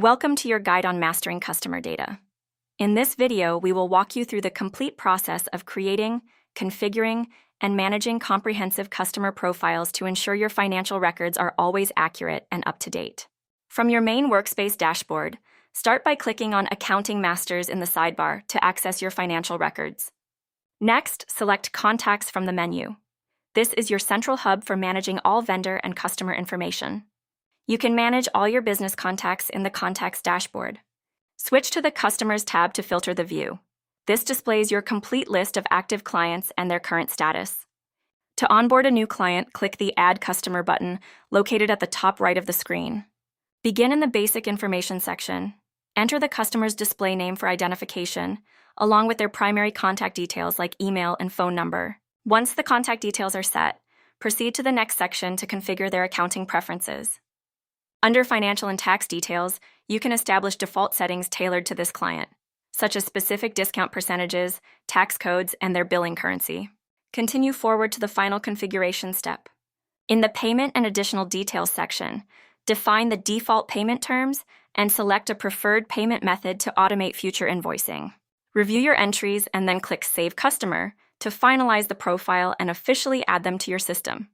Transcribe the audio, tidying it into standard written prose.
Welcome to your guide on mastering customer data. In this video, we will walk you through the complete process of creating, configuring, and managing comprehensive customer profiles to ensure your financial records are always accurate and up to date. From your main workspace dashboard, start by clicking on Accounting Masters in the sidebar to access your financial records. Next, select Contacts from the menu. This is your central hub for managing all vendor and customer information. You can manage all your business contacts in the Contacts dashboard. Switch to the Customers tab to filter the view. This displays your complete list of active clients and their current status. To onboard a new client, click the Add Customer button located at the top right of the screen. Begin in the Basic Information section. Enter the customer's display name for identification, along with their primary contact details like email and phone number. Once the contact details are set, proceed to the next section to configure their accounting preferences. Under Financial and Tax Details, you can establish default settings tailored to this client, such as specific discount percentages, tax codes, and their billing currency. Continue forward to the final configuration step. In the Payment and Additional Details section, define the default payment terms and select a preferred payment method to automate future invoicing. Review your entries and then click Save Customer to finalize the profile and officially add them to your system.